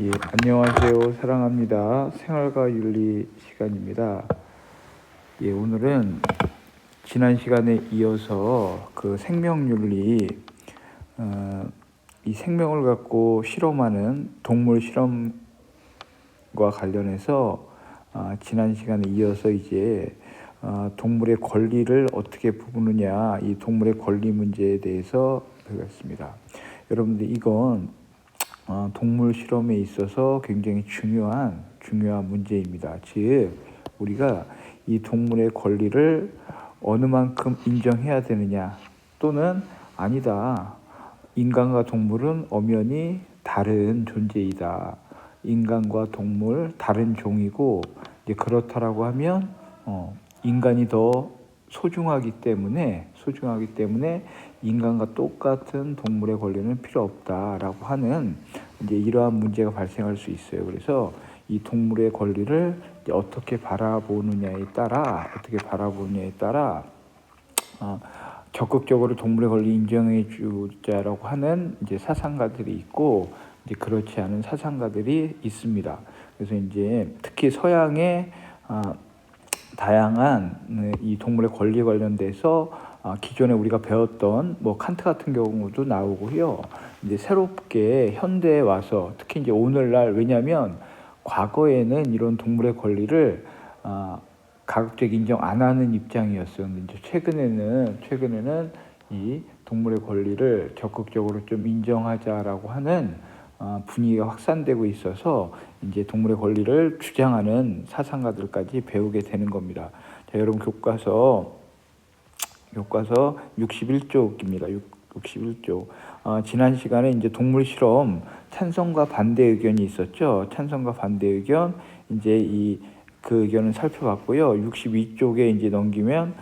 예, 안녕하세요. 사랑합니다. 생활과 윤리 시간입니다. 예, 오늘은 지난 시간에 이어서 그 생명윤리, 이 생명을 갖고 실험하는 동물 실험과 관련해서 지난 시간에 이어서 이제 동물의 권리를 어떻게 부르느냐, 이 동물의 권리 문제에 대해서 배웠습니다. 여러분들 이건 동물 실험에 있어서 굉장히 중요한 문제입니다. 즉 우리가 이 동물의 권리를 어느 만큼 인정해야 되느냐, 또는 아니다, 인간과 동물은 엄연히 다른 존재이다, 인간과 동물 다른 종이고, 이제 그렇다라고 하면 인간이 더 소중하기 때문에 인간과 똑같은 동물의 권리는 필요 없다라고 하는 이제 이러한 문제가 발생할 수 있어요. 그래서 이 동물의 권리를 이제 어떻게 바라보느냐에 따라 적극적으로 동물의 권리 인정해 주자라고 하는 이제 사상가들이 있고, 이제 그렇지 않은 사상가들이 있습니다. 그래서 이제 특히 서양의 다양한 이 동물의 권리 관련돼서 기존에 우리가 배웠던 칸트 같은 경우도 나오고요. 이제 새롭게 현대에 와서 특히 이제 오늘날, 왜냐하면 과거에는 이런 동물의 권리를 가급적 인정 안 하는 입장이었어요. 근데 이제 최근에는 이 동물의 권리를 적극적으로 좀 인정하자라고 하는 분위기가 확산되고 있어서 이제 동물의 권리를 주장하는 사상가들까지 배우게 되는 겁니다. 자, 여러분 교과서 61쪽입니다. 61쪽. 지난 시간에 이제 동물 실험 찬성과 반대 의견이 있었죠. 찬성과 반대 의견, 이제 그 의견을 살펴봤고요. 62쪽에 이제 넘기면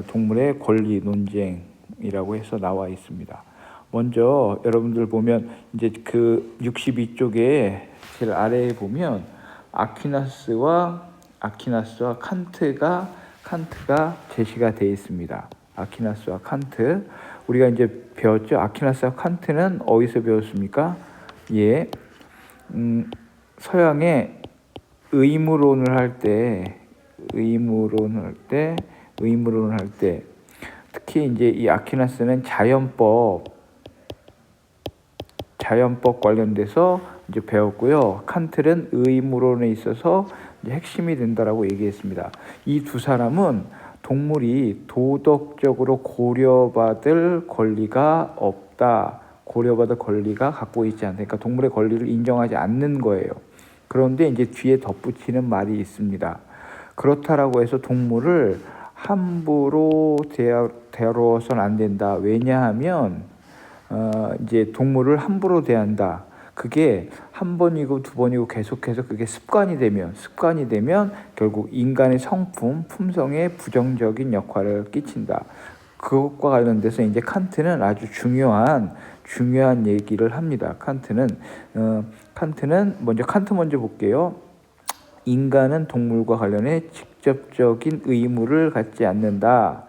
동물의 권리 논쟁이라고 해서 나와 있습니다. 먼저 여러분들 보면 이제 그 62쪽에 제일 아래에 보면 아퀴나스와 칸트가 제시가 되어 있습니다. 아퀴나스와 칸트, 우리가 이제 배웠죠. 아퀴나스와 칸트는 어디서 배웠습니까? 예, 서양의 의무론을 할 때 특히 이제 이 아퀴나스는 자연법 관련돼서 이제 배웠고요. 칸트는 의무론에 있어서 이제 핵심이 된다라고 얘기했습니다. 이 두 사람은 동물이 도덕적으로 고려받을 권리가 없다, 고려받을 권리가 갖고 있지 않다, 그러니까 동물의 권리를 인정하지 않는 거예요. 그런데 이제 뒤에 덧붙이는 말이 있습니다. 그렇다라고 해서 동물을 함부로 다루어서는 안 된다. 왜냐하면 이제 동물을 함부로 대한다, 그게 한 번이고 두 번이고 계속해서 그게 습관이 되면 결국 인간의 품성에 부정적인 역할을 끼친다. 그것과 관련돼서 이제 칸트는 아주 중요한 얘기를 합니다. 칸트는 먼저 칸트 볼게요. 인간은 동물과 관련해 직접적인 의무를 갖지 않는다.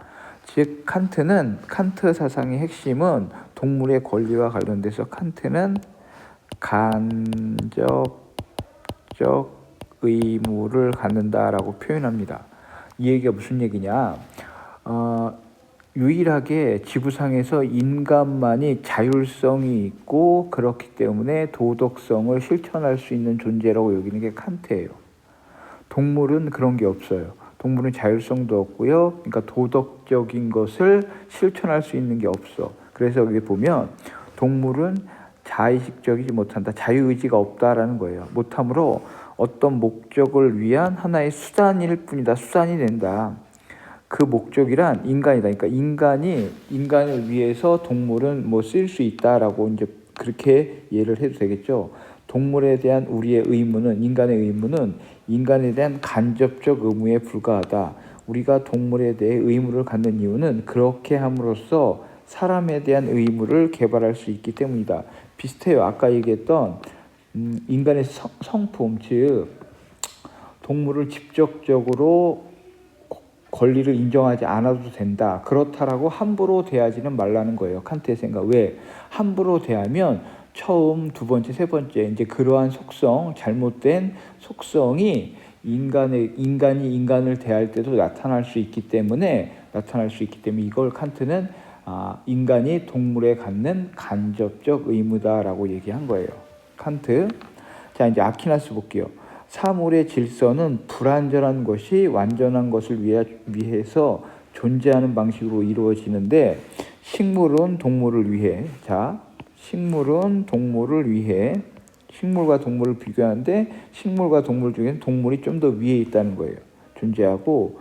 즉 칸트 사상의 핵심은 동물의 권리와 관련돼서 칸트는 간접적 의무를 갖는다라고 표현합니다. 이 얘기가 무슨 얘기냐? 유일하게 지구상에서 인간만이 자율성이 있고 그렇기 때문에 도덕성을 실천할 수 있는 존재라고 여기는 게 칸트예요. 동물은 그런 게 없어요. 동물은 자율성도 없고요. 그러니까 도덕적인 것을 실천할 수 있는 게 없어. 그래서 여기 보면 동물은 자의식적이지 못한다, 자유의지가 없다라는 거예요. 못하므로 어떤 목적을 위한 하나의 수단일 뿐이다, 수단이 된다. 그 목적이란 인간이다. 그러니까 인간을 위해서 동물은 쓸 수 있다라고 이제 그렇게 이해를 해도 되겠죠. 동물에 대한 우리의 의무는, 인간의 의무는 인간에 대한 간접적 의무에 불과하다. 우리가 동물에 대해 의무를 갖는 이유는 그렇게 함으로써 사람에 대한 의무를 개발할 수 있기 때문이다. 비슷해요. 아까 얘기했던 인간의 성품, 즉 동물을 직접적으로 권리를 인정하지 않아도 된다. 그렇다라고 함부로 대하지는 말라는 거예요. 칸트의 생각. 왜? 함부로 대하면 처음, 두 번째, 세 번째 이제 그러한 속성, 잘못된 속성이 인간이 인간을 대할 때도 나타날 수 있기 때문에 이걸 칸트는 인간이 동물에 갖는 간접적 의무다라고 얘기한 거예요. 칸트. 자, 이제 아퀴나스 볼게요. 사물의 질서는 불완전한 것이 완전한 것을 위해서 존재하는 방식으로 이루어지는데 식물은 동물을 위해, 식물은 동물을 위해, 식물과 동물을 비교하는데 식물과 동물 중에는 동물이 좀 더 위에 있다는 거예요. 존재하고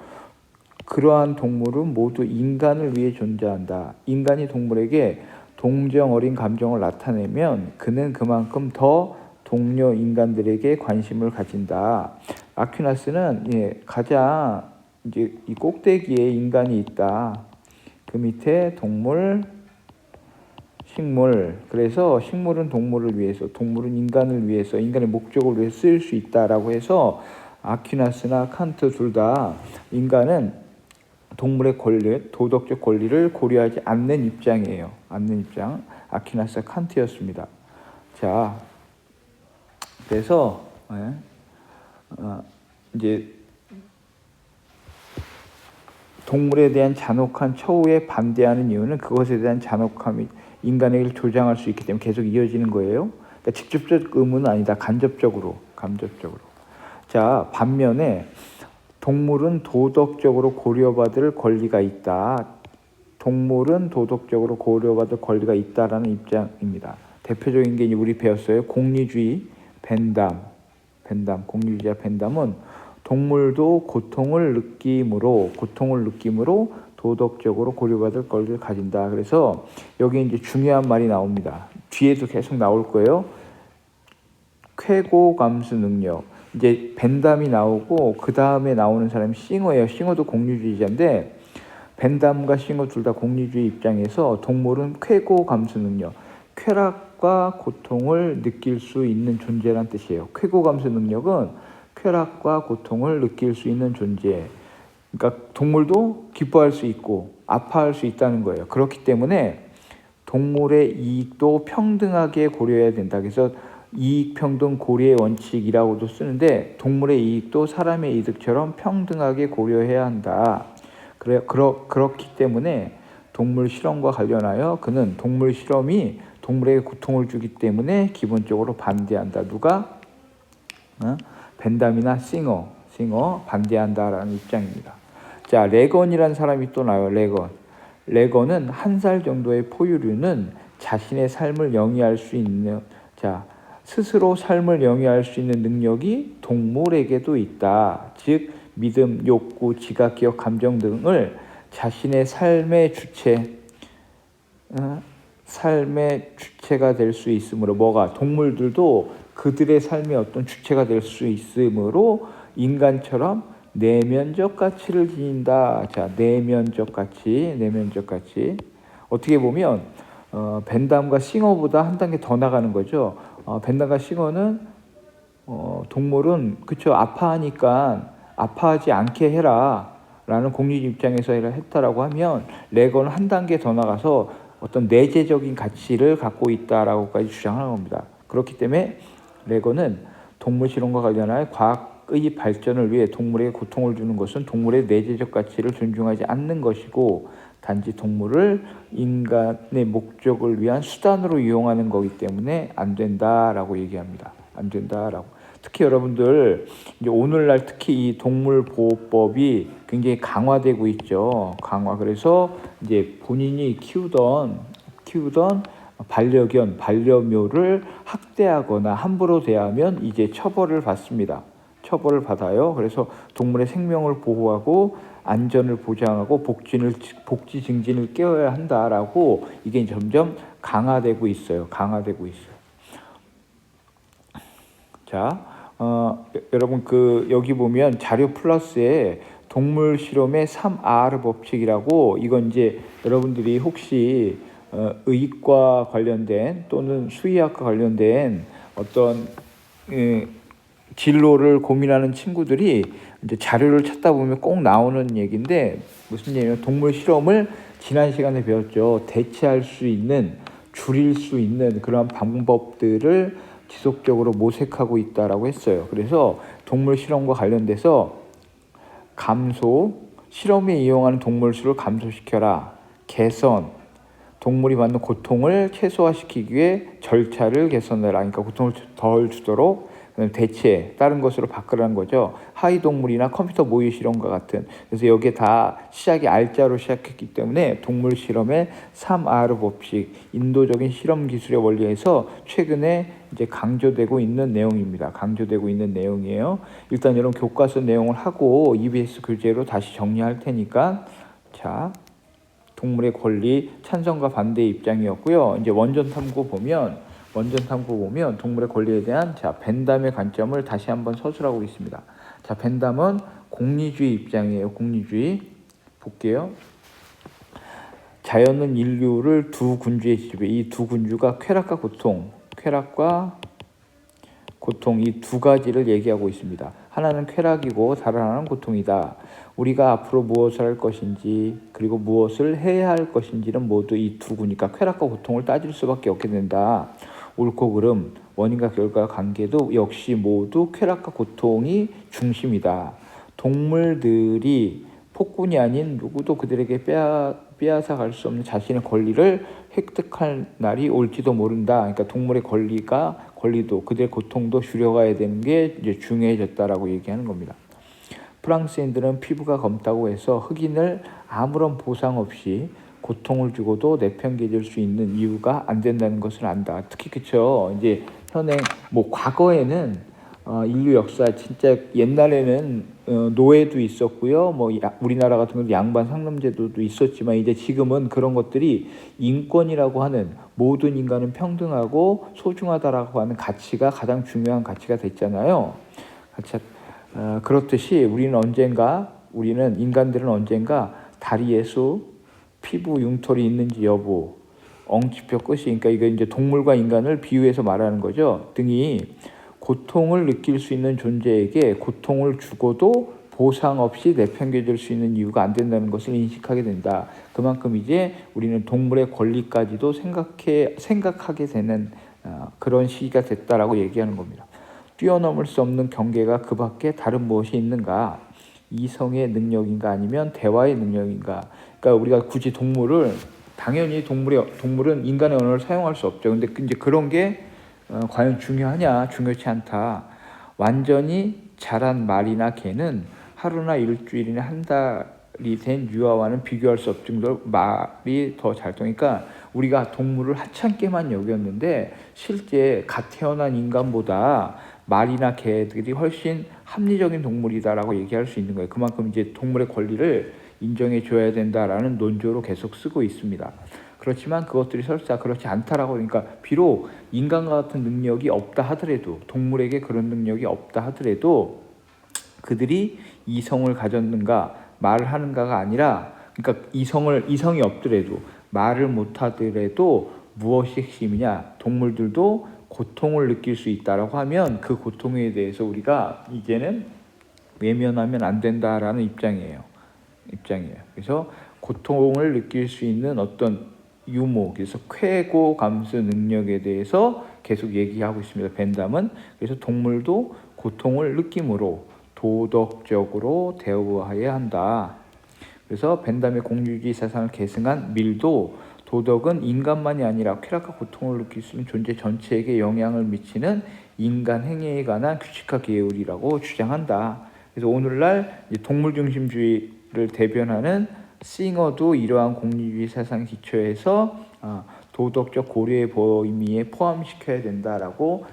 그러한 동물은 모두 인간을 위해 존재한다. 인간이 동물에게 동정 어린 감정을 나타내면 그는 그만큼 더 동료 인간들에게 관심을 가진다. 아퀴나스는 가장 이제 이 꼭대기에 인간이 있다. 그 밑에 동물, 식물. 그래서 식물은 동물을 위해서, 동물은 인간을 위해서, 인간의 목적을 위해 쓰일 수 있다라고 해서 아퀴나스나 칸트 둘 다 인간은 동물의 권리, 도덕적 권리를 고려하지 않는 입장이에요. 않는 입장. 아퀴나스와 칸트였습니다. 자, 그래서 이제 동물에 대한 잔혹한 처우에 반대하는 이유는 그것에 대한 잔혹함이 인간에게 조장할 수 있기 때문에 계속 이어지는 거예요. 그러니까 직접적 의무는 아니다. 간접적으로. 자, 반면에 동물은 도덕적으로 고려받을 권리가 있다. 동물은 도덕적으로 고려받을 권리가 있다라는 입장입니다. 대표적인 게 우리 배웠어요. 공리주의, 벤담. 공리주의자 벤담은 동물도 고통을 느낌으로 도덕적으로 고려받을 권리를 가진다. 그래서 여기 이제 중요한 말이 나옵니다. 뒤에도 계속 나올 거예요. 쾌고 감수 능력. 이제 벤담이 나오고 그 다음에 나오는 사람이 싱어예요. 싱어도 공리주의자인데 벤담과 싱어 둘 다 공리주의 입장에서 동물은 쾌고 감수 능력, 쾌락과 고통을 느낄 수 있는 존재란 뜻이에요. 쾌고 감수 능력은 쾌락과 고통을 느낄 수 있는 존재. 그러니까 동물도 기뻐할 수 있고 아파할 수 있다는 거예요. 그렇기 때문에 동물의 이익도 평등하게 고려해야 된다. 그래서 이익평등 고려의 원칙이라고도 쓰는데 동물의 이익도 사람의 이득처럼 평등하게 고려해야 한다. 그렇기 때문에 동물 실험과 관련하여 그는 동물 실험이 동물에게 고통을 주기 때문에 기본적으로 반대한다. 누가? 벤담이나 싱어 반대한다라는 입장입니다. 자, 레건이라는 사람이 또 나와요. 레건은 1살 정도의 포유류는 자신의 삶을 영위할 수 있는, 스스로 삶을 영위할 수 있는 능력이 동물에게도 있다. 즉 믿음, 욕구, 지각, 기억, 감정 등을 자신의 삶의 주체가 될 수 있으므로 동물들도 그들의 삶의 어떤 주체가 될 수 있으므로 인간처럼 내면적 가치를 지닌다. 자, 내면적 가치. 어떻게 보면 벤담과 싱어보다 한 단계 더 나가는 거죠. 벤담과 싱어는 동물은 아파하니까 아파하지 않게 해라 라는 공리주의 입장에서 했다라고 하면 레건은 한 단계 더 나가서 어떤 내재적인 가치를 갖고 있다라고까지 주장하는 겁니다. 그렇기 때문에 레건은 동물 실험과 관련하여 과학의 발전을 위해 동물에게 고통을 주는 것은 동물의 내재적 가치를 존중하지 않는 것이고 단지 동물을 인간의 목적을 위한 수단으로 이용하는 거기 때문에 안 된다라고 얘기합니다. 안 된다라고. 특히 여러분들 이제 오늘날 특히 이 동물보호법이 굉장히 강화되고 있죠. 그래서 이제 본인이 키우던 반려묘를 학대하거나 함부로 대하면 이제 처벌을 받습니다. 처벌을 받아요. 그래서 동물의 생명을 보호하고 안전을 보장하고 복지 증진을 깨워야 한다라고 이게 점점 강화되고 있어요. 자, 여러분 여기 보면 자료 플러스에 동물 실험의 3R 법칙이라고, 이건 이제 여러분들이 혹시 의과 관련된 또는 수의학과 관련된 어떤 진로를 고민하는 친구들이 이제 자료를 찾다 보면 꼭 나오는 얘기인데, 무슨 얘기냐면 동물 실험을 지난 시간에 배웠죠. 대체할 수 있는 줄일 수 있는 그런 방법들을 지속적으로 모색하고 있다라고 했어요. 그래서 동물 실험과 관련돼서 실험에 이용하는 동물 수를 감소시켜라, 개선, 동물이 받는 고통을 최소화시키기 위해 절차를 개선해라. 그러니까 고통을 덜 주도록 대체 다른 것으로 바꾸라는 거죠. 하위 동물이나 컴퓨터 모의 실험과 같은. 그래서 여기에 다 시작이 R자로 시작했기 때문에 동물 실험의 3R 법칙, 인도적인 실험 기술의 원리에서 최근에 이제 강조되고 있는 내용입니다. 강조되고 있는 내용이에요. 일단 여러분 교과서 내용을 하고 EBS 교재로 다시 정리할 테니까, 자, 동물의 권리 찬성과 반대의 입장이었고요. 이제 원전 탐구 보면 동물의 권리에 대한 벤담의 관점을 다시 한번 서술하고 있습니다. 자, 벤담은 공리주의 입장이에요. 공리주의 볼게요. 자연은 인류를 두 군주에 지배. 이 두 군주가 쾌락과 고통 이 두 가지를 얘기하고 있습니다. 하나는 쾌락이고 다른 하나는 고통이다. 우리가 앞으로 무엇을 할 것인지 그리고 무엇을 해야 할 것인지는 모두 이 두 군이니까 쾌락과 고통을 따질 수밖에 없게 된다. 옳고 그름, 원인과 결과 관계도 역시 모두 쾌락과 고통이 중심이다. 동물들이 폭군이 아닌 누구도 그들에게 빼앗아 갈 수 없는 자신의 권리를 획득할 날이 올지도 모른다. 그러니까 동물의 권리도 그들의 고통도 줄여가야 되는 게 이제 중요해졌다라고 얘기하는 겁니다. 프랑스인들은 피부가 검다고 해서 흑인을 아무런 보상 없이 고통을 주고도 내팽개칠 수 있는 이유가 안 된다는 것을 안다. 특히 그쵸. 이제 현행 과거에는 인류 역사 진짜 옛날에는 노예도 있었고요. 우리나라 같은 경우 양반 상놈제도도 있었지만 이제 지금은 그런 것들이 인권이라고 하는 모든 인간은 평등하고 소중하다라고 하는 가치가 가장 중요한 가치가 됐잖아요. 그렇듯이 인간들은 언젠가 다리에 수, 피부 융털이 있는지 여부, 엉치뼈 끝이, 그러니까 이거 이제 동물과 인간을 비유해서 말하는 거죠. 등이 고통을 느낄 수 있는 존재에게 고통을 주고도 보상 없이 내팽개칠 수 있는 이유가 안 된다는 것을 인식하게 된다. 그만큼 이제 우리는 동물의 권리까지도 생각하게 되는 그런 시기가 됐다라고 얘기하는 겁니다. 뛰어넘을 수 없는 경계가 그 밖에 다른 무엇이 있는가? 이성의 능력인가 아니면 대화의 능력인가? 그러니까 우리가 굳이 당연히 동물은 인간의 언어를 사용할 수 없죠. 근데 이제 그런 게 과연 중요하냐? 중요치 않다. 완전히 자란 말이나 개는 하루나 일주일이나 한 달이 된 유아와는 비교할 수 없을 정도로 말이 더 잘 통하니까 우리가 동물을 하찮게만 여겼는데 실제 갓 태어난 인간보다 말이나 개들이 훨씬 합리적인 동물이다라고 얘기할 수 있는 거예요. 그만큼 이제 동물의 권리를 인정해 줘야 된다라는 논조로 계속 쓰고 있습니다. 그렇지만 그것들이 설사 그렇지 않다라고, 그러니까 비록 인간과 같은 능력이 없다 하더라도, 동물에게 그런 능력이 없다 하더라도 그들이 이성을 가졌는가, 말을 하는가가 아니라, 그러니까 이성이 없더라도 말을 못 하더라도 무엇이 핵심이냐? 동물들도 고통을 느낄 수 있다라고 하면 그 고통에 대해서 우리가 이제는 외면하면 안 된다라는 입장이에요. 그래서 고통을 느낄 수 있는 어떤 유무, 그래서 쾌고 감수 능력에 대해서 계속 얘기하고 있습니다. 벤담은. 그래서 동물도 고통을 느낌으로 도덕적으로 대우해야 한다. 그래서 벤담의 공유주의 사상을 계승한 밀도, 도덕은 인간만이 아니라 쾌락과 고통을 느낄 수 있는 존재 전체에게 영향을 미치는 인간 행위에 관한 규칙화 계율이라고 주장한다. 그래서 오늘날 동물 중심주의를 대변하는 싱어도 이러한 공리주의 사상 기초에서 도덕적 고려의 범위에 포함시켜야 된다라고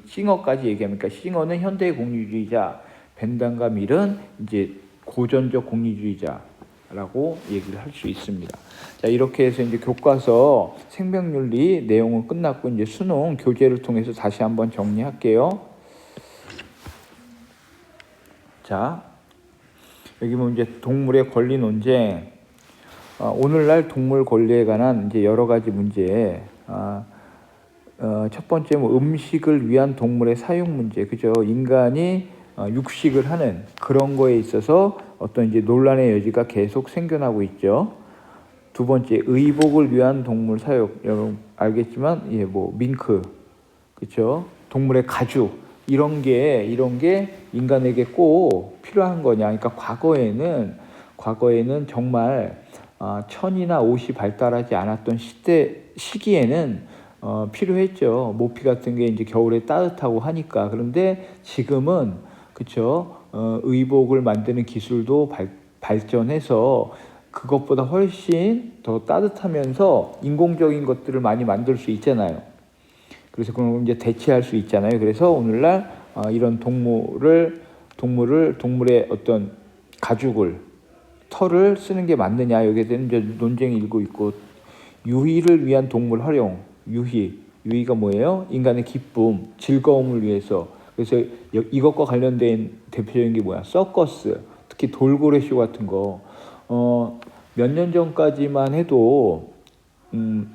싱어까지 얘기합니까? 싱어는 현대의 공리주의자, 벤담과 밀은 이제 고전적 공리주의자라고 얘기를 할 수 있습니다. 자, 이렇게 해서 이제 교과서 생명윤리 내용은 끝났고 이제 수능 교재를 통해서 다시 한번 정리할게요. 자, 여기 보면 이제 동물의 권리 논쟁. 오늘날 동물 권리에 관한 이제 여러 가지 문제. 첫 번째 음식을 위한 동물의 사육 문제, 그죠? 인간이 육식을 하는 그런 거에 있어서 어떤 이제 논란의 여지가 계속 생겨나고 있죠. 두 번째, 의복을 위한 동물 사육. 여러분 알겠지만, 뭐 밍크, 그렇죠? 동물의 가죽 이런 게 인간에게 꼭 필요한 거냐? 그러니까 과거에는 정말 천이나 옷이 발달하지 않았던 시기에는 필요했죠. 모피 같은 게 이제 겨울에 따뜻하고 하니까. 그런데 지금은 그렇죠. 의복을 만드는 기술도 발전해서 그것보다 훨씬 더 따뜻하면서 인공적인 것들을 많이 만들 수 있잖아요. 그래서 그런 이제 대체할 수 있잖아요. 그래서 오늘날 이런 동물의 어떤 가죽을 털을 쓰는 게 맞느냐 여기에 대한 이제 논쟁이 일고 있고, 유희를 위한 동물 활용. 유희가 뭐예요? 인간의 기쁨, 즐거움을 위해서. 그래서 이것과 관련된 대표적인 게 뭐야? 서커스, 특히 돌고래 쇼 같은 거. 몇 년 전까지만 해도 그러니까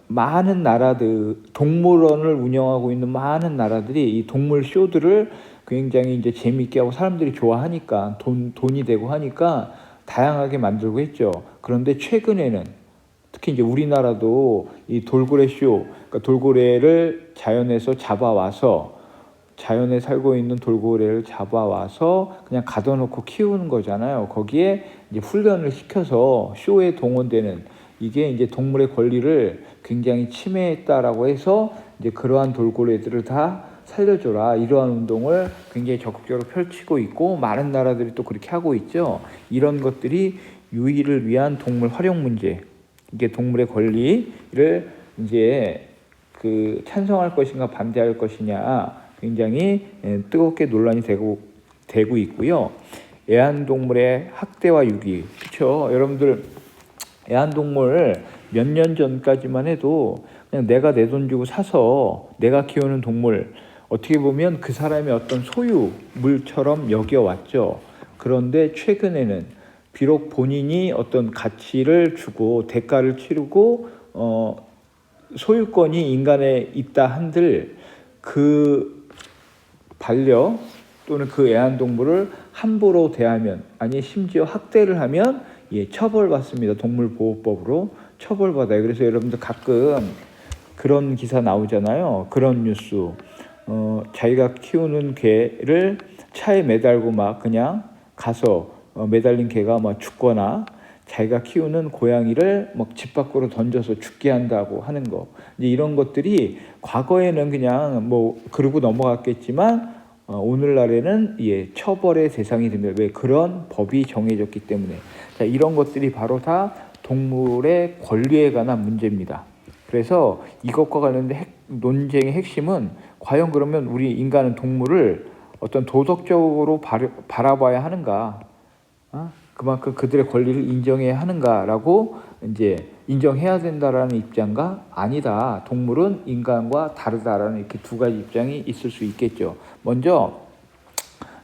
많은 나라들, 동물원을 운영하고 있는 많은 나라들이 이 동물 쇼들을 굉장히 이제 재미있게 하고 사람들이 좋아하니까 돈이 되고 하니까 다양하게 만들고 했죠. 그런데 최근에는 특히 이제 우리나라도 이 돌고래 쇼, 그러니까 돌고래를 자연에 살고 있는 돌고래를 잡아와서 그냥 가둬놓고 키우는 거잖아요. 거기에 이제 훈련을 시켜서 쇼에 동원되는, 이게 이제 동물의 권리를 굉장히 침해했다라고 해서 이제 그러한 돌고래들을 다 살려줘라, 이러한 운동을 굉장히 적극적으로 펼치고 있고 많은 나라들이 또 그렇게 하고 있죠. 이런 것들이 유희를 위한 동물 활용 문제, 이게 동물의 권리를 이제 찬성할 것인가 반대할 것이냐 굉장히 뜨겁게 논란이 되고 있고요. 애완동물의 학대와 유기, 그렇죠? 여러분들 애완동물 몇 년 전까지만 해도 그냥 내가 내 돈 주고 사서 내가 키우는 동물, 어떻게 보면 그 사람의 어떤 소유물처럼 여겨왔죠. 그런데 최근에는 비록 본인이 어떤 가치를 주고 대가를 치르고 소유권이 인간에 있다 한들 그 반려 또는 그 애완동물을 함부로 대하면, 아니 심지어 학대를 하면 처벌받습니다. 동물보호법으로 처벌받아요. 그래서 여러분들 가끔 그런 기사 나오잖아요. 그런 뉴스. 자기가 키우는 개를 차에 매달고 막 그냥 가서 매달린 개가 막 죽거나 자기가 키우는 고양이를 막 집 밖으로 던져서 죽게 한다고 하는 거. 이제 이런 것들이 과거에는 그냥 뭐 그러고 넘어갔겠지만 오늘날에는 처벌의 대상이 됩니다. 왜? 그런 법이 정해졌기 때문에. 자, 이런 것들이 바로 다 동물의 권리에 관한 문제입니다. 그래서 이것과 관련된 논쟁의 핵심은 과연 그러면 우리 인간은 동물을 어떤 도덕적으로 바라봐야 하는가? 그만큼 그들의 권리를 인정해야 하는가라고 이제 인정해야 된다라는 입장과 아니다, 동물은 인간과 다르다라는 이렇게 두 가지 입장이 있을 수 있겠죠. 먼저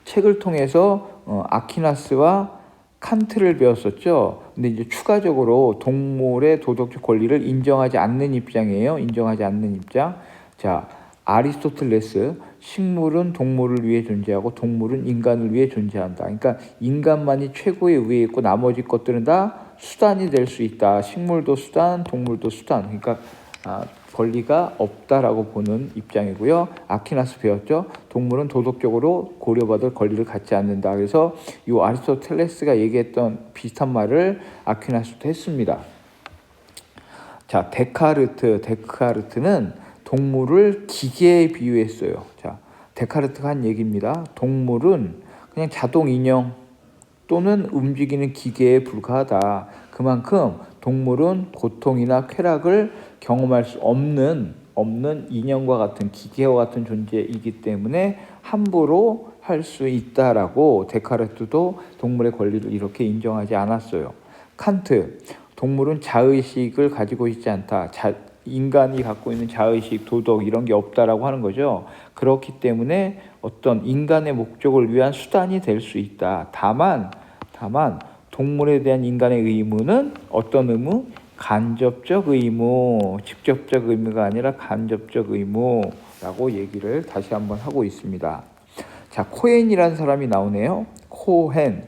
책을 통해서 아퀴나스와 칸트를 배웠었죠. 근데 이제 추가적으로 동물의 도덕적 권리를 인정하지 않는 입장이에요. 인정하지 않는 입장. 자, 아리스토텔레스, 식물은 동물을 위해 존재하고 동물은 인간을 위해 존재한다. 그러니까 인간만이 최고의 위에 있고 나머지 것들은 다 수단이 될 수 있다. 식물도 수단, 동물도 수단. 그러니까 권리가 없다라고 보는 입장이고요. 아퀴나스 배웠죠. 동물은 도덕적으로 고려받을 권리를 갖지 않는다. 그래서 이 아리스토텔레스가 얘기했던 비슷한 말을 아퀴나스도 했습니다. 자, 데카르트는 동물을 기계에 비유했어요. 자, 데카르트가 한 얘기입니다. 동물은 그냥 자동 인형 또는 움직이는 기계에 불과하다. 그만큼 동물은 고통이나 쾌락을 경험할 수 없는 인형과 같은 기계와 같은 존재이기 때문에 함부로 할 수 있다라고 데카르트도 동물의 권리를 이렇게 인정하지 않았어요. 칸트, 동물은 자의식을 가지고 있지 않다. 인간이 갖고 있는 자의식, 도덕 이런 게 없다라고 하는 거죠. 그렇기 때문에 어떤 인간의 목적을 위한 수단이 될 수 있다. 다만 동물에 대한 인간의 의무는 어떤 의무? 간접적 의무, 직접적 의무가 아니라 간접적 의무라고 얘기를 다시 한번 하고 있습니다. 자, 코헨이라는 사람이 나오네요. 코헨.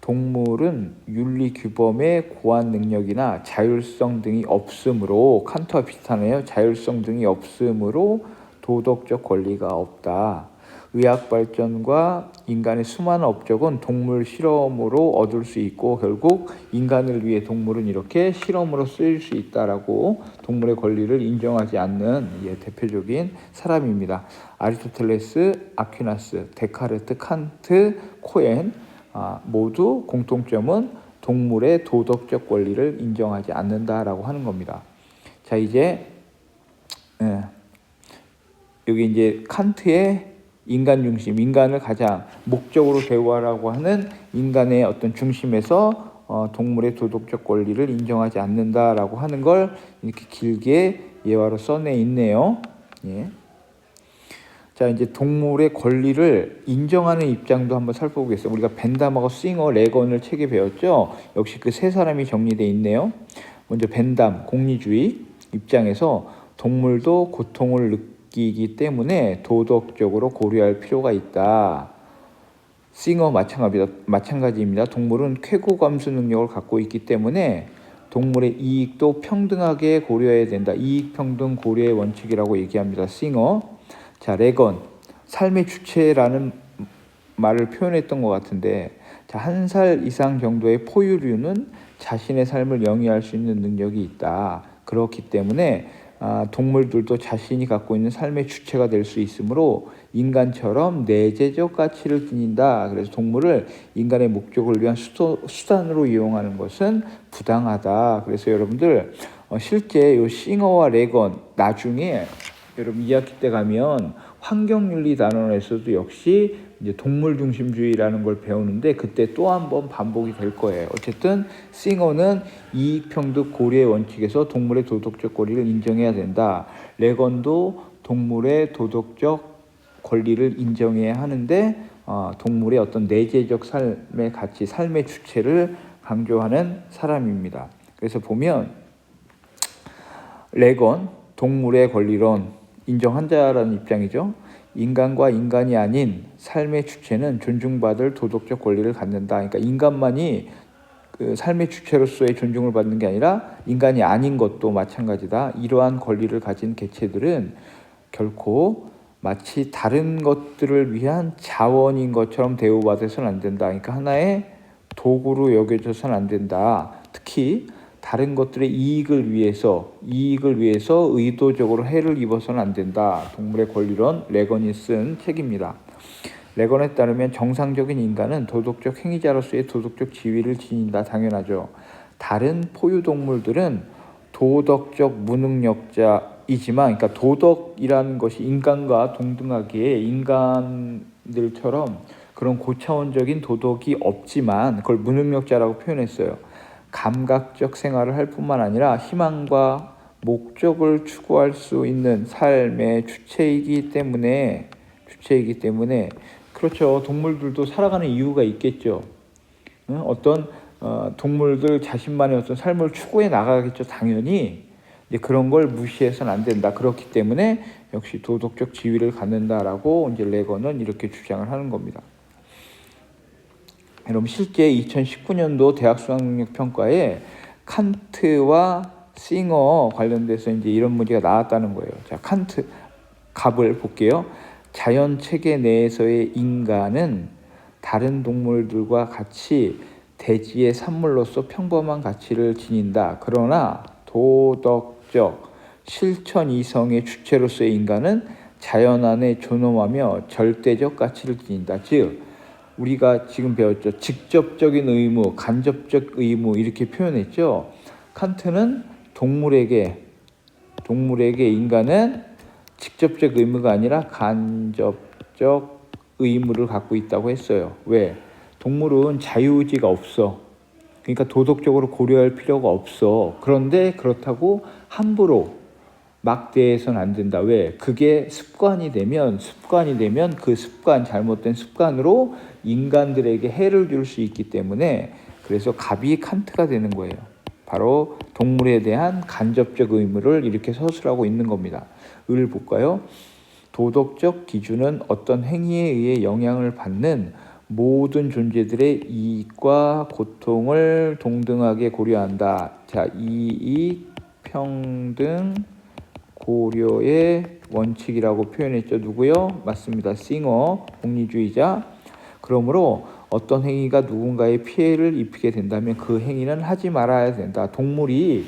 동물은 윤리 규범의 고안 능력이나 자율성 등이 없으므로, 칸트와 비슷하네요. 자율성 등이 없으므로 도덕적 권리가 없다. 의학 발전과 인간의 수많은 업적은 동물 실험으로 얻을 수 있고 결국 인간을 위해 동물은 이렇게 실험으로 쓰일 수 있다라고 동물의 권리를 인정하지 않는 대표적인 사람입니다. 아리스토텔레스, 아퀴나스, 데카르트, 칸트, 코엔 모두 공통점은 동물의 도덕적 권리를 인정하지 않는다라고 하는 겁니다. 자, 이제 여기 이제 칸트의 인간 중심, 인간을 가장 목적으로 대우하라고 하는 인간의 어떤 중심에서 동물의 도덕적 권리를 인정하지 않는다라고 하는 걸 이렇게 길게 예화로 써내 있네요. 예. 자, 이제 동물의 권리를 인정하는 입장도 한번 살펴보겠습니다. 우리가 벤담하고 싱어, 레건을 책에 배웠죠. 역시 그 세 사람이 정리되어 있네요. 먼저 벤담, 공리주의 입장에서 동물도 고통을 느끼기 때문에 도덕적으로 고려할 필요가 있다. 싱어 마찬가지입니다. 동물은 쾌고 감수 능력을 갖고 있기 때문에 동물의 이익도 평등하게 고려해야 된다. 이익 평등 고려의 원칙이라고 얘기합니다. 싱어. 자, 레건, 삶의 주체라는 말을 표현했던 것 같은데, 자, 1살 이상 정도의 포유류는 자신의 삶을 영위할 수 있는 능력이 있다. 그렇기 때문에 동물들도 자신이 갖고 있는 삶의 주체가 될 수 있으므로 인간처럼 내재적 가치를 지닌다. 그래서 동물을 인간의 목적을 위한 수단으로 이용하는 것은 부당하다. 그래서 여러분들 실제 요 싱어와 레건 나중에 여러분 2학기 때 가면 환경윤리 단원에서도 역시 이제 동물 중심주의라는 걸 배우는데 그때 또 한 번 반복이 될 거예요. 어쨌든 싱어는 이익평등 고려의 원칙에서 동물의 도덕적 권리를 인정해야 된다. 레건도 동물의 도덕적 권리를 인정해야 하는데 동물의 어떤 내재적 삶의 가치, 삶의 주체를 강조하는 사람입니다. 그래서 보면 레건, 동물의 권리론 인정한다라는 입장이죠. 인간과 인간이 아닌 삶의 주체는 존중받을 도덕적 권리를 갖는다. 그러니까 인간만이 그 삶의 주체로서의 존중을 받는 게 아니라 인간이 아닌 것도 마찬가지다. 이러한 권리를 가진 개체들은 결코 마치 다른 것들을 위한 자원인 것처럼 대우받아서는 안 된다. 그러니까 하나의 도구로 여겨져서는 안 된다. 특히 다른 것들의 이익을 위해서 의도적으로 해를 입어서는 안 된다. 동물의 권리론 레건이 쓴 책입니다. 레건에 따르면 정상적인 인간은 도덕적 행위자로서의 도덕적 지위를 지닌다. 당연하죠. 다른 포유동물들은 도덕적 무능력자이지만, 그러니까 도덕이라는 것이 인간과 동등하기에 인간들처럼 그런 고차원적인 도덕이 없지만 그걸 무능력자라고 표현했어요. 감각적 생활을 할 뿐만 아니라 희망과 목적을 추구할 수 있는 삶의 주체이기 때문에 그렇죠. 동물들도 살아가는 이유가 있겠죠. 어떤 동물들 자신만의 어떤 삶을 추구해 나가겠죠. 당연히 그런 걸 무시해서는 안 된다. 그렇기 때문에 역시 도덕적 지위를 갖는다라고 이제 레건은 이렇게 주장을 하는 겁니다. 여러분 실제 2019년도 대학 수학능력 평가에 칸트와 싱어 관련돼서 이제 이런 문제가 나왔다는 거예요. 자, 칸트 갑을 볼게요. 자연 체계 내에서의 인간은 다른 동물들과 같이 대지의 산물로서 평범한 가치를 지닌다. 그러나 도덕적 실천 이성의 주체로서의 인간은 자연 안에 존엄하며 절대적 가치를 지닌다. 즉 우리가 지금 배웠죠. 직접적인 의무, 간접적 의무 이렇게 표현했죠. 칸트는 동물에게 인간은 직접적 의무가 아니라 간접적 의무를 갖고 있다고 했어요. 왜? 동물은 자유의지가 없어. 그러니까 도덕적으로 고려할 필요가 없어. 그런데 그렇다고 함부로 막 대해서는 안 된다. 왜? 그게 습관이 되면 그 잘못된 습관으로 인간들에게 해를 줄 수 있기 때문에 그래서 갑이 칸트가 되는 거예요. 바로 동물에 대한 간접적 의무를 이렇게 서술하고 있는 겁니다. 을 볼까요? 도덕적 기준은 어떤 행위에 의해 영향을 받는 모든 존재들의 이익과 고통을 동등하게 고려한다. 자, 이익, 평등, 고려의 원칙이라고 표현했죠. 누구요? 맞습니다. 싱어, 공리주의자. 그러므로 어떤 행위가 누군가의 피해를 입히게 된다면 그 행위는 하지 말아야 된다. 동물이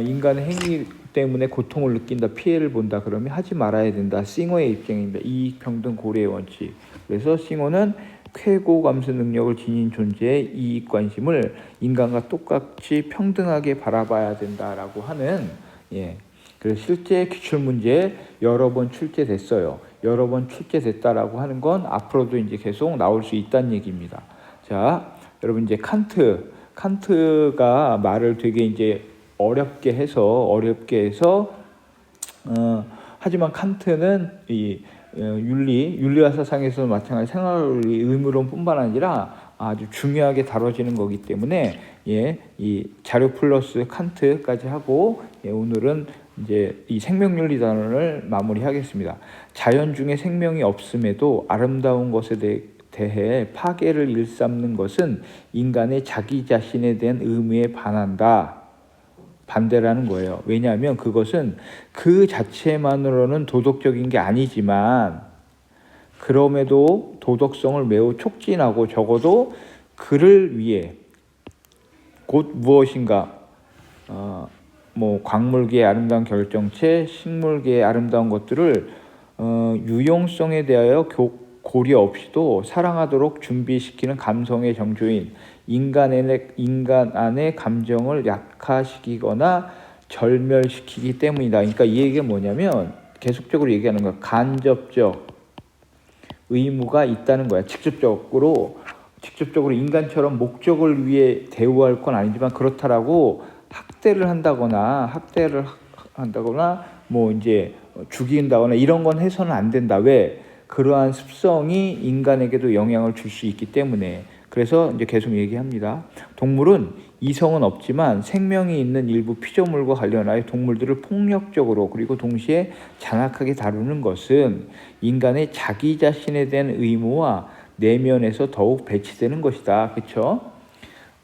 인간의 행위 때문에 고통을 느낀다, 피해를 본다, 그러면 하지 말아야 된다. 싱어의 입장입니다. 이익, 평등, 고려의 원칙. 그래서 싱어는 쾌고 감수 능력을 지닌 존재의 이익 관심을 인간과 똑같이 평등하게 바라봐야 된다라고 하는, 그래서 실제 기출문제 여러 번 출제됐어요. 여러 번 출제됐다라고 하는 건 앞으로도 이제 계속 나올 수 있다는 얘기입니다. 자, 여러분 이제 칸트가 말을 되게 이제 어렵게 해서 하지만 칸트는 이 윤리와 사상에서 마찬가지 생활의 의무론뿐만 아니라 아주 중요하게 다뤄지는 거기 때문에 이 자료 플러스 칸트까지 하고 오늘은 이제 이 생명윤리 단원을 마무리하겠습니다. 자연 중에 생명이 없음에도 아름다운 것에 대해 파괴를 일삼는 것은 인간의 자기 자신에 대한 의무에 반대라는 거예요. 왜냐하면 그것은 그 자체만으로는 도덕적인 게 아니지만 그럼에도 도덕성을 매우 촉진하고 적어도 그를 위해 곧 무엇인가 광물계의 아름다운 결정체, 식물계의 아름다운 것들을 유용성에 대하여 고려 없이도 사랑하도록 준비시키는 감성의 정조인 인간 안의 감정을 약화시키거나 절멸시키기 때문이다. 그러니까 이 얘기가 뭐냐면 계속적으로 얘기하는 거야. 간접적 의무가 있다는 거야. 직접적으로 인간처럼 목적을 위해 대우할 건 아니지만 그렇다라고 학대를 한다거나 뭐 이제 죽인다거나 이런 건 해서는 안 된다. 왜? 그러한 습성이 인간에게도 영향을 줄 수 있기 때문에. 그래서 이제 계속 얘기합니다. 동물은 이성은 없지만 생명이 있는 일부 피조물과 관련하여 동물들을 폭력적으로 그리고 동시에 잔악하게 다루는 것은 인간의 자기 자신에 대한 의무와 내면에서 더욱 배치되는 것이다. 그렇죠?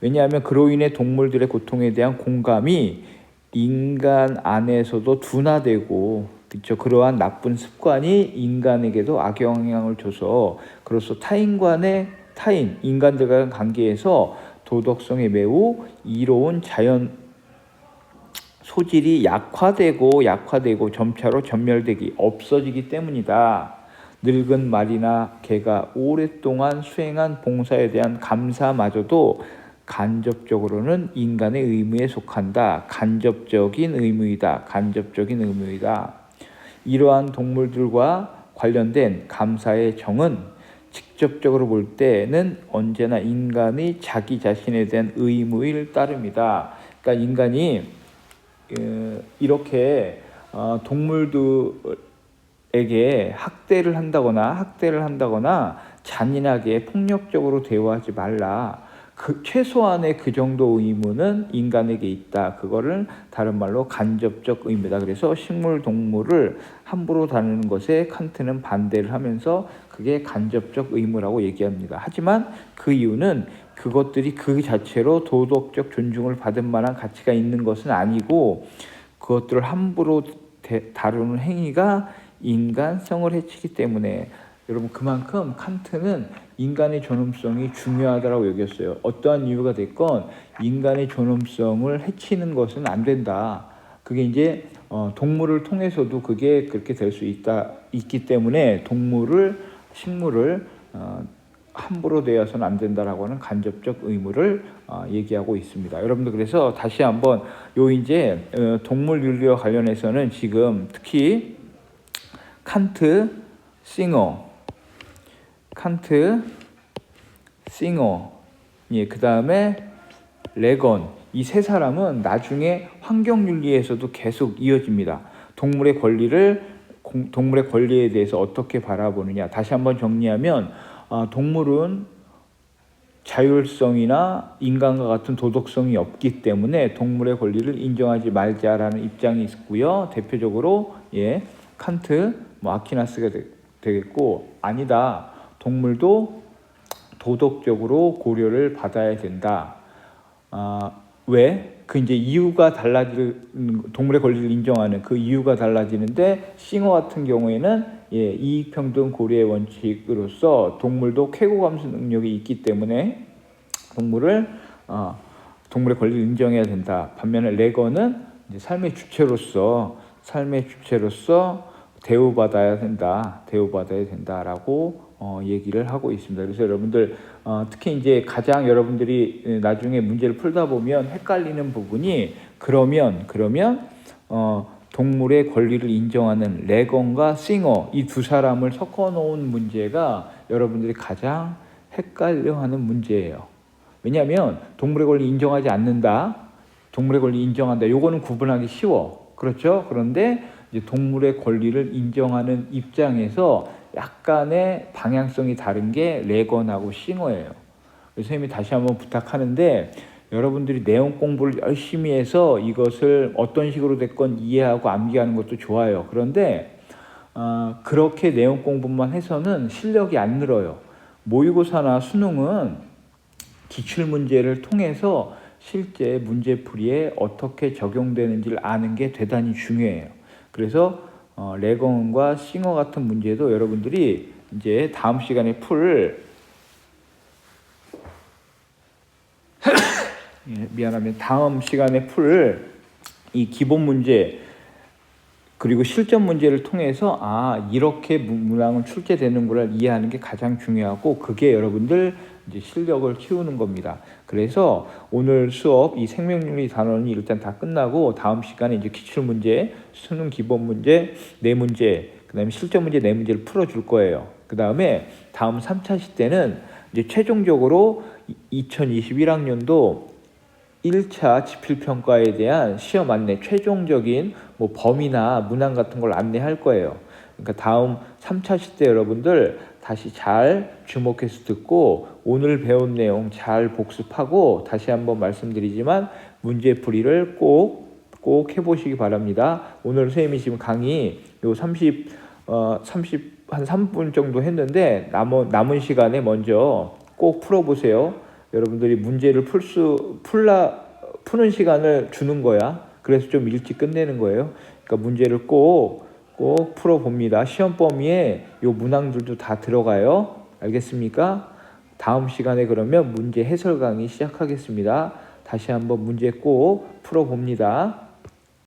왜냐하면 그로 인해 동물들의 고통에 대한 공감이 인간 안에서도 둔화되고, 그렇죠? 그러한 나쁜 습관이 인간에게도 악영향을 줘서 그로써 인간들과의 관계에서 도덕성에 매우 이로운 자연 소질이 약화되고 점차로 전멸되기, 없어지기 때문이다. 늙은 말이나 개가 오랫동안 수행한 봉사에 대한 감사마저도 간접적으로는 인간의 의무에 속한다. 간접적인 의무이다. 이러한 동물들과 관련된 감사의 정은 직접적으로 볼 때는 언제나 인간의 자기 자신에 대한 의무일 따름이다. 그러니까 인간이 이렇게 동물들에게 학대를 한다거나 잔인하게 폭력적으로 대우하지 말라. 최소한의 그 정도 의무는 인간에게 있다. 그거를 다른 말로 간접적 의무다. 그래서 식물, 동물을 함부로 다루는 것에 칸트는 반대를 하면서 그게 간접적 의무라고 얘기합니다. 하지만 그 이유는 그것들이 그 자체로 도덕적 존중을 받을 만한 가치가 있는 것은 아니고 그것들을 함부로 다루는 행위가 인간성을 해치기 때문에. 여러분, 그만큼 칸트는 인간의 존엄성이 중요하다고 여겼어요. 어떠한 이유가 됐건 인간의 존엄성을 해치는 것은 안 된다. 그게 이제 동물을 통해서도 그게 그렇게 될 수 있기 때문에 식물을 함부로 대해서는 안 된다라고 하는 간접적 의무를 얘기하고 있습니다. 여러분들, 그래서 다시 한번 이제 동물 윤리와 관련해서는 지금 특히 칸트, 싱어, 그 다음에 레건, 이 세 사람은 나중에 환경윤리에서도 계속 이어집니다. 동물의 권리에 대해서 어떻게 바라보느냐. 다시 한번 정리하면 동물은 자율성이나 인간과 같은 도덕성이 없기 때문에 동물의 권리를 인정하지 말자라는 입장이 있고요. 대표적으로 칸트, 아퀴나스가 되겠고, 아니다. 동물도 도덕적으로 고려를 받아야 된다. 왜? 그 이제 이유가 달라지는, 동물의 권리를 인정하는 그 이유가 달라지는데, 싱어 같은 경우에는 이익평등 고려의 원칙으로서 동물도 쾌고 감수 능력이 있기 때문에 동물의 권리를 인정해야 된다. 반면에 레거는 이제 삶의 주체로서 대우받아야 된다라고 얘기를 하고 있습니다. 그래서 여러분들 특히 이제 가장 여러분들이 나중에 문제를 풀다 보면 헷갈리는 부분이 그러면 동물의 권리를 인정하는 레건과 싱어 이 두 사람을 섞어 놓은 문제가 여러분들이 가장 헷갈려하는 문제예요. 왜냐하면 동물의 권리 인정하지 않는다, 동물의 권리 인정한다. 요거는 구분하기 쉬워. 그렇죠? 그런데 이제 동물의 권리를 인정하는 입장에서 약간의 방향성이 다른 게 레건하고 싱어예요. 그래서 선생님이 다시 한번 부탁하는데, 여러분들이 내용 공부를 열심히 해서 이것을 어떤 식으로 됐건 이해하고 암기하는 것도 좋아요. 그런데 그렇게 내용 공부만 해서는 실력이 안 늘어요. 모의고사나 수능은 기출문제를 통해서 실제 문제풀이에 어떻게 적용되는지를 아는 게 대단히 중요해요. 그래서 레건과 싱어 같은 문제도 여러분들이 이제 다음 시간에 다음 시간에 풀 이 기본 문제 그리고 실전 문제를 통해서 이렇게 문항은 출제되는구나 이해하는 게 가장 중요하고, 그게 여러분들 이제 실력을 키우는 겁니다. 그래서 오늘 수업 이 생명윤리 단원이 일단 다 끝나고 다음 시간에 이제 기출 문제, 수능 기본 문제 4문제, 그다음에 실전 문제 4문제를 풀어줄 거예요. 그다음에 다음 3차 시대는 이제 최종적으로 2021학년도 1차 지필평가에 대한 시험 안내, 최종적인 범위나 문항 같은 걸 안내할 거예요. 그러니까 다음 3차 시대 여러분들 다시 잘 주목해서 듣고 오늘 배운 내용 잘 복습하고, 다시 한번 말씀드리지만 문제풀이를 꼭 해보시기 바랍니다. 오늘 선생님이 지금 강의 요 3분 정도 했는데 남은 시간에 먼저 꼭 풀어보세요. 여러분들이 문제를 푸는 시간을 주는 거야. 그래서 좀 일찍 끝내는 거예요. 그러니까 문제를 꼭 풀어봅니다. 시험 범위에 요 문항들도 다 들어가요. 알겠습니까? 다음 시간에 그러면 문제 해설 강의 시작하겠습니다. 다시 한번 문제 꼭 풀어봅니다.